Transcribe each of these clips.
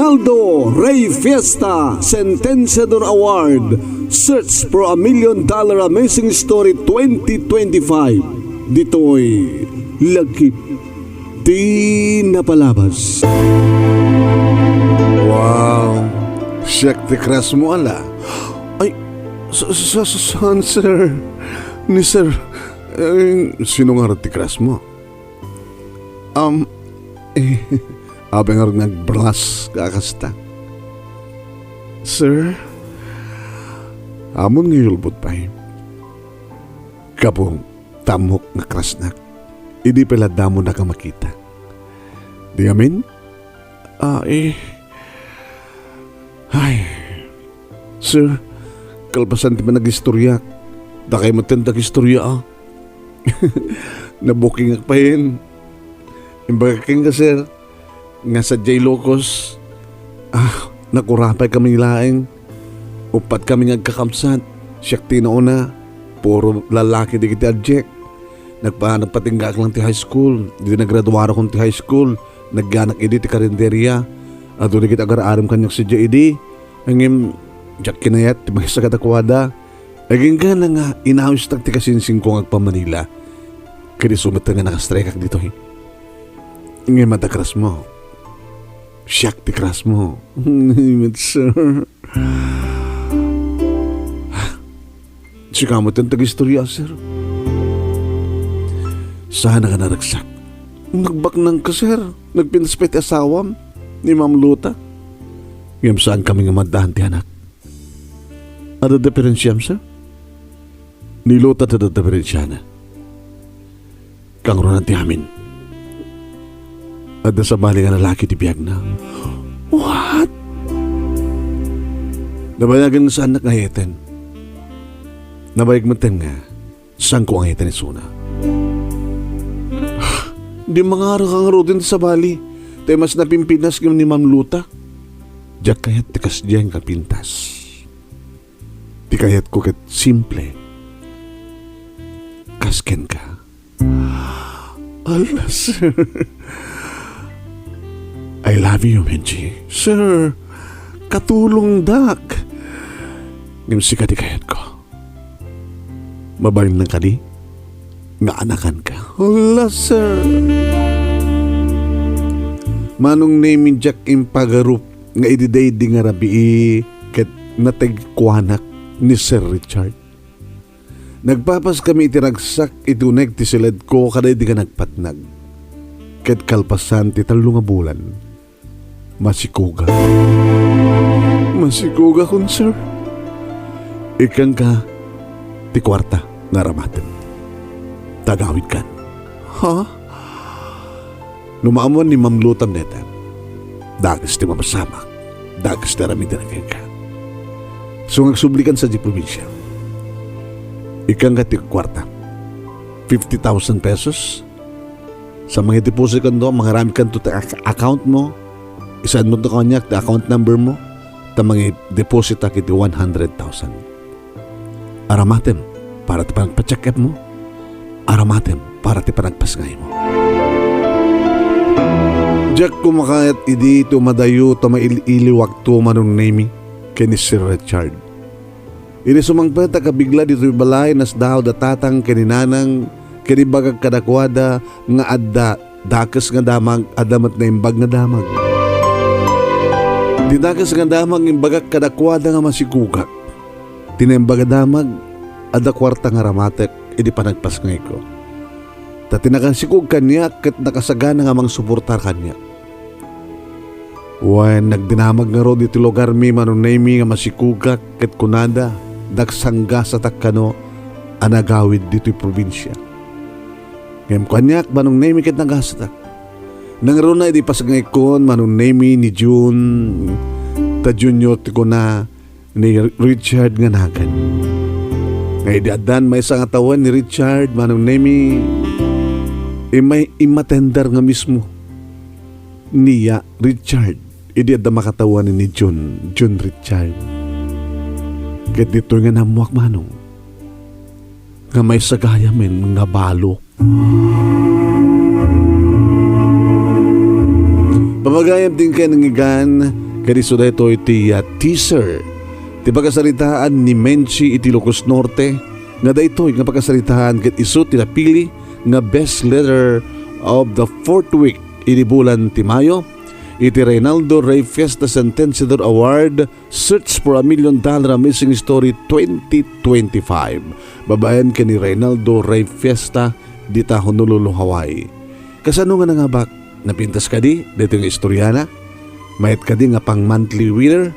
Ronaldo Rey Fiesta Sentenciador Award Search for a $1 Million Amazing Story 2025. Dito'y lagip di napalabas. Wow, siyak ti kras mo ala. Ay, saan sir? Ni sir, sino nga ti kras mo? Abang nga nagbras kakasta. Sir, amon ngayulbot pa kapong tamok nga krasnak, hindi pala damo na ka makita. Di amin? Ay, sir, kalpasan ti man nag-istorya. Dakay mo tindag istorya Nabuking akpahin. Imbagaking ka sir, nga sa J. Locos, nakurapay kami laing. Upat kami nagkakamsat. Siyak tinauna, puro lalaki di kita adjek. Nagpatingga lang ti high school. Di nagraduara kong ti high school. Nagganak idi ti karinderya. At doon kita agar-aram kanyak si J.E.D. Hangim, Jack kinayat, ti mga sa katakwada. Aging ka na nga, inahos tag ti kasinsing kong agpa Manila. Kaya sumat nga nakastrike dito Ngay matakras mo. Siyak ti kras mo. Sir. Sika mo tang tag-istorya, sir. Sana ka naragsak. Nagbaknang ka, sir. Nagpinaspet asawam ni Ma'am Luta. Ngayam saan kami nga madahan ti anak? Ada diferensyam, sir? Ni Luta tada diferensya na. Kang ronan ti amin. Ada sa bali nga lalaki ti biyag na. What? Nabayagan na sa anak nga heten. Nabayag mo ten nga, saan ko ang heten ni Suna? Di mga arakang rodin sa bali. Tayo mas napimpinas ng ni Ma'am Luta. Diyak kayat tikas diyan ka pintas. Di kayat ko kat simple. Kasken ka. Ala, sir. I love you, Menchie. Sir, katulong dak. Ngimsi ka di kayat ko. Mabayin lang ka di? Nga anakan ka. Ala, sir. Manong namin Jack impagarup nga ididay di nga rabi ket natagkuanak ni Sir Richard. Nagpapas kami itiragsak ituneg ti silid ko kaday di ka nagpatnag. Ket kalpasan ti 3 nga bulan. Masikuga. Masikuga kun sir. Ikang ka ti kwarta nga ramaten. Tagawid kan. Ha? Numaamon ni Ma'am Lutam neta. Dagas ti mapasamak. Dagas ti ramidaragan ka. So ngagsublikan sa di probinsya. Ikang ka ti kwarta. 50,000 pesos. Sa mga deposit kan do, mga rami kan to account mo. Isaan mo to kanyak, the account number mo. Ta mga deposit akiti 100,000. Aramatem para ti panagpa-check up mo. Aramatem para ti panagpasngay mo. Jack kumakayat idi tumadayo tamailiwak to manong name kay ni Sir Richard. Ini sumangpeta kabigla dito balay nas daw datatang kininanang kinibagag kadakwada nga adda dakas nga damag adamat na imbag nga damag. Di dakas nga damag imbagag kadakwada nga masikugak. Tinembag damag adda kwarta nga ramatek idi panagpas ngay ko. Tatinakansikog kanya ket nakasagana nga mang suportar kanya. Wen nagdinamag nga ro dito lugar mi manunaymi nga masikugak ket kunada dagsangga sa takkano anagawid dito'y probinsya. Ngayam kanyak manunaymi ket nagasatak. Nangaro na di pasagay kon manunaymi ni June ta junior ti ko na ni Richard nga nagan. Ngay di adan may isang atawan ni Richard manunaymi may imatender nga mismo niya Richard. Idi adda makatawan ni John Richard. Ket dito nga namuak manong nga may sagaya men nga balo. Papagayam din kayo ng igan Kaya so ito iti teaser. Ti pagkasaritaan ni Menchie iti Ilocos Norte. Nga da ito nga pagkasaritaan ket iso ti napili nga best letter of the 4th week iti bulan ti Mayo. Iti Reynaldo Ray Fiesta Sentenciador Award Search for $1 Million Amazing Story 2025. Babayan ka ni Reynaldo Ray Fiesta dita Honolulu, Hawaii. Kasano nga nangabak? Napintas ka di? Dito yung istoryana? Mayat ka di nga pang monthly winner?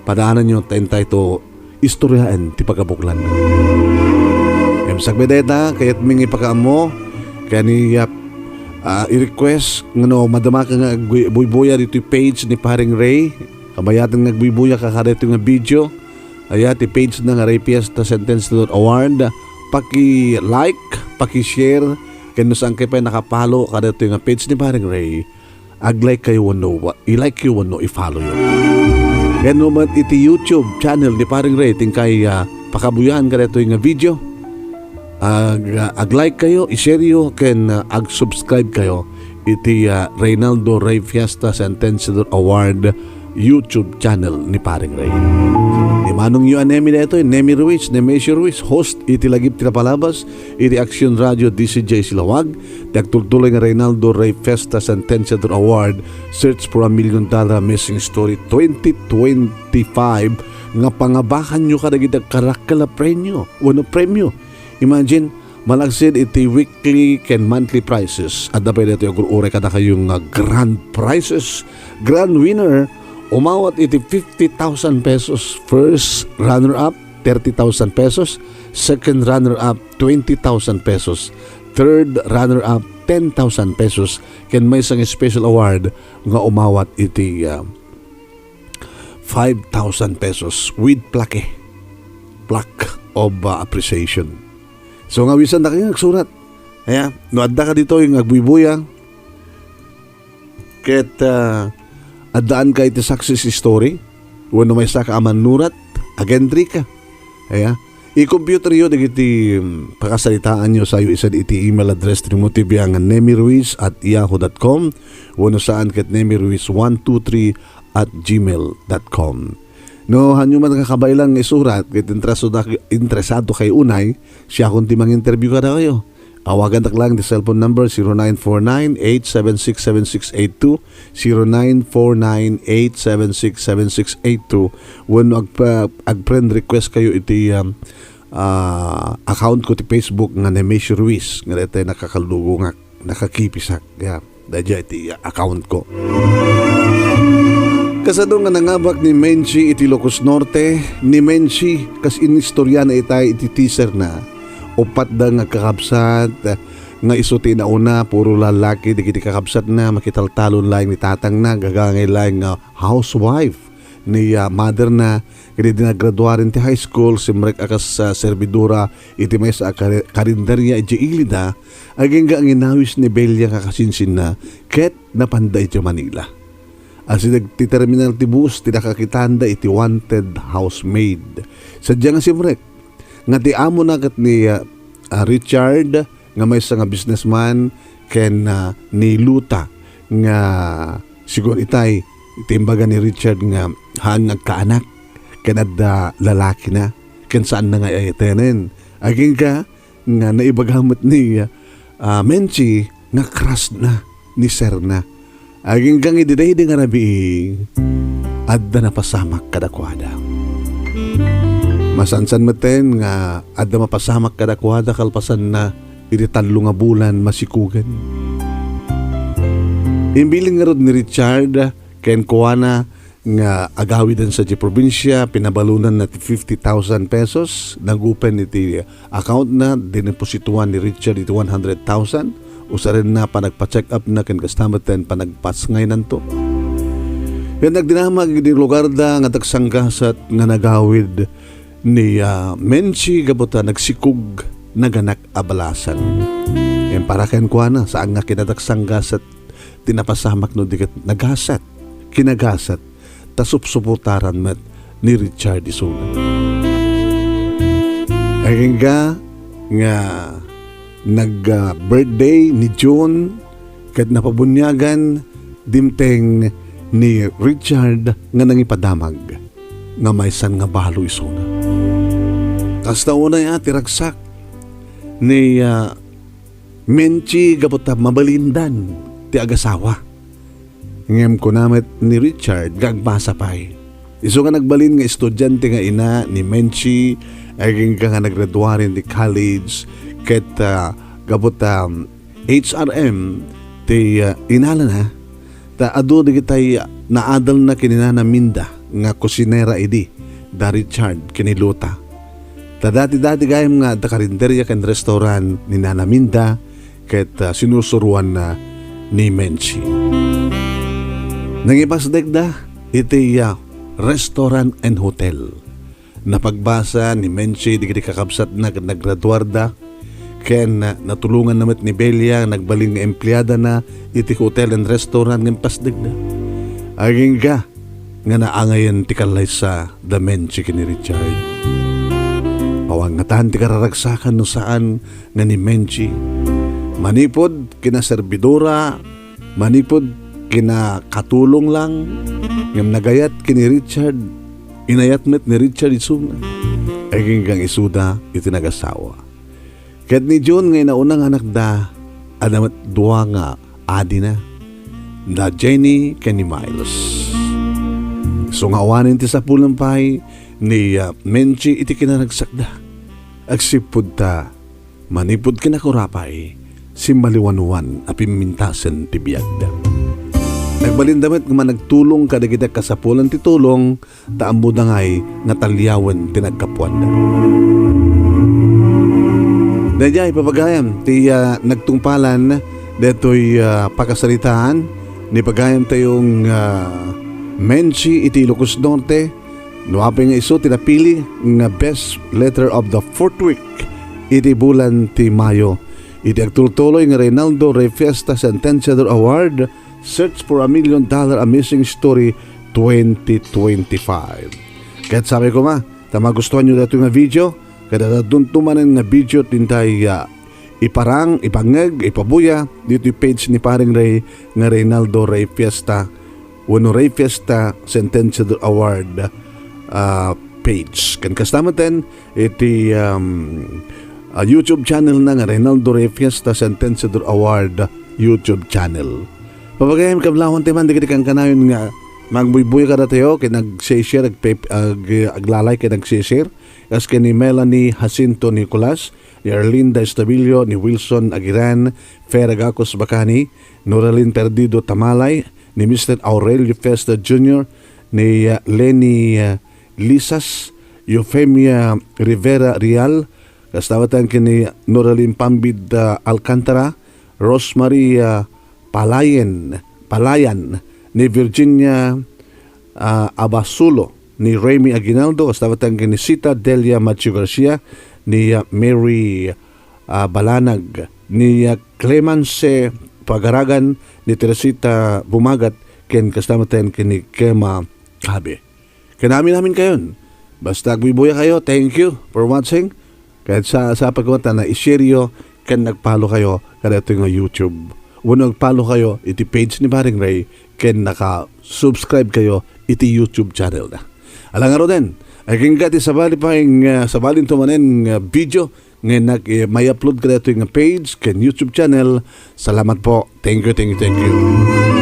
Padaanan nyo tayong ito istoryaan ti pagkabuklan. Sagbedeta kayat mingi pakaamo kaya ni i-request nga madama ka nga buybuya dito yung page ni Paring Ray. Kabayatan nga buybuya kakada ito nga video. Ayat yung page na nga Ray Fiesta Sentenciador Award. Paki-like, paki-share. Kaya saan kayo pa nakapalo kada ito yung page ni Paring Ray. Ag-like kayo wano, i-like kayo wano, i-follow yun. Kaya naman iti YouTube channel ni Paring Ray. Tingkay pakabuyan kada ito yung video. Ag-like kayo, i-share nyo, ken ag-subscribe kayo iti Reynaldo Ray Fiesta Sentenciador Award YouTube channel ni Paring Ray. Di manong yu anemi na ito, Nemi Ruiz, Nemesio Ruiz, host iti lagip tila palabas, iti Action Radio DCJ Silawag, tagtultuloy nga Reynaldo Ray Fiesta Sentenciador Award Search for $1 Million Missing Story 2025 nga pangabakan nyo kadagitag karakala premyo, wano premyo. Imagine, malagsid iti weekly ken monthly prizes. At dapat ito yung ure kada kayong grand prizes. Grand winner, umawat iti 50,000 pesos. First runner-up, 30,000 pesos. Second runner-up, 20,000 pesos. Third runner-up, 10,000 pesos. Ken may isang special award nga umawat iti 5,000 pesos with plaque of appreciation. So nga wisan na kayo nagsurat. Kaya, noadda ka dito yung agbuybuya. Ket addaan ka iti success story. Wano may saka aman nurat. Agendri ka. Kaya, i-computer yun iti pakasalitaan nyo sa iyo isa iti email address ni mo tibiyang nemiruiz@yahoo.com. Wano saan ket nemiruiz123@gmail.com. No, hanyo man kakabailang isurat, kit interesado kay unay, siya kung timang interview ka na kayo. Awagan tak lang di cellphone number 0949-876-7682, 0949-876-7682. When ag-friend request kayo iti account ko ti Facebook nga Nemesio Ruiz, nga dito nakakalugo nga, nakakipisak. Yeah, dadya iti account ko. Kasado nga nangabak ni Menchie iti Ilocos Norte, ni Menchie kas inistorya na itay iti teaser na upat da nga kakabsat nga isuti na una puro lalaki di kiti kakabsat na makitaltalon lang ni tatang na gagangay lang housewife ni mother na kiti dinagraduarin ti high school simrek akas servidura iti may sa karinderya iti ilida aging nga ang inawis ni Belia kakasinsin na ket napanday iti Manila. As nagtiterminal ti bus, tinakakitanda iti wanted housemaid. Sadya nga si Mrek, nga ti amo na kat ni Richard, nga may nga businessman, ken ni Luta, nga siguro itay, itimbaga ni Richard nga hangag kaanak, ken adda lalaki na, ken saan na nga ayatenen. Aging ka, nga naibagamot ni Menchie, nga crush na, ni Sir na. Aging kang ididay di nga nabi adda na pasamak kadakwada. Masansan maten nga adda mapasamak kadakwada kalpasan na iritanlo nga bulan masikugan. Imbiling nga rod ni Richard ken kuwana nga agawidan sa di probinsya pinabalunan na 50,000 pesos nagupen iti account na dineposituan ni Richard iti 100,000. Usa rin na panagpa-check up na ken kastamatan panagpas ngay nanto. Yan nagdinamag di lugar da nga tagsanggasat nga nagawid ni Menchie gabuta nagsikug naganak abalasan. Yan para ken kuana saan nga kinatagsanggasat tinapasamak no diket nagasat kinagasat tasupsuputaran met ni Richard Isuna. Ayun nga nag-birthday ni June kat napabunyagan dimteng ni Richard nga nangipadamag nga maysan nga balo isuna. Kasta una ya tiragsak ni Menchie gabuta mabalindan ti agasawa. Ngem ko namet ni Richard gagbasa pay. Iso nga nagbalin nga estudyante nga ina ni Menchie aging ka nga naggraduarin di college ket gabuta HRM ti inala na ta adu di kitay naadal na kininana Minda nga kusinera idi da Richard kiniluta. Ta dati gayam nga da karinderya ken restaurant ni Nana Minda ket sinusuruan na ni Menchie. Nangipasdek da iti restaurant and hotel. Napagbasa ni Menchie di kakabsat na naggraduar da ken natulungan namat ni Belia nagbaling nga empleyada na iti hotel and restaurant ng pasdek da. Aging ga nga naangayan ti kalay sa the Menchie ni Richard. Pawangatan ti kararagsakan no saan nga ni Menchie. Manipod kina serbidora, manipod kina katulong lang, ngam nagayat kini Richard, inayat met ni Richard isuna. Aging gang isuda iti nagasawa. Ket ni John ngay naunang anak da, adamat dua nga adi na, da Jenny ken ni Miles. So nga awanin ti sapulang pay ni Menchie iti kinanagsakda. Agsipud ta, manipod kinakurapay, simbaliwanuan a pimintasen ti biyagda. Nagbalindamet nga nagtulong kadagita kasapulan ti tulong taambo da ngay nga talyawan ti nagkapuan da. Dayay papagayam ti nagtungpalan detoy pakasaritaan ni pagayam tayong Menchie iti Ilocos Norte. Nuapay nga iso tinapili nga best letter of the fourth week iti bulan ti Mayo. Iti agtultuloy nga Reynaldo Rey Fiesta Sentensiador Award Search for $1 Million Amazing Story 2025. Kahit sabi ko magustuhan nyo dito nga video, kada duntumanan nga video tintay iparang, ipangeg, ipabuya dito yung page ni paring Rey nga Reynaldo Rey Fiesta Uno Rey Fiesta Sentensiador Award page. Kan kastamatan iti YouTube channel na nga Reynaldo Rey Fiesta Sentensiador Award YouTube channel. Papagayam kablawan timan di kang kanayon nga magbuybuy ka na tayo kaya nag-share aglalay kaya nag-share as ni Melanie Jacinto Nicolas, ni Erlinda Estabilio, ni Wilson Aguiran, Fer Agacos Bacani, Noralyn Perdido Tamalay, ni Mr. Aurelio Festa Jr., ni Lenny Lisas, Eufemia Rivera Rial, kastawatan kini Noralyn Pambid Alcantara, Rosemary Palayan, ni Virginia Abasulo, ni Remy Aguinaldo, kastawatan kini Sita Delia Macho Garcia, ni Mary Balanag, ni Clemence Pagaragan, ni Teresita Bumagat, ken kastamatan kini Kema Kabe. Kanami namin kayon. Basta agbibuya kayo. Thank you for watching. Kahit sa pagkawata na iseryo kan nagpalo kayo kada ito nga YouTube. Uno nagpalo kayo iti page ni Paring Ray ken naka-subscribe kayo iti YouTube channel na. Alang araw din. Aging gati sabali pa yung sabalin tumanen video ngayon may upload kada ito nga page ken YouTube channel. Salamat po. Thank you.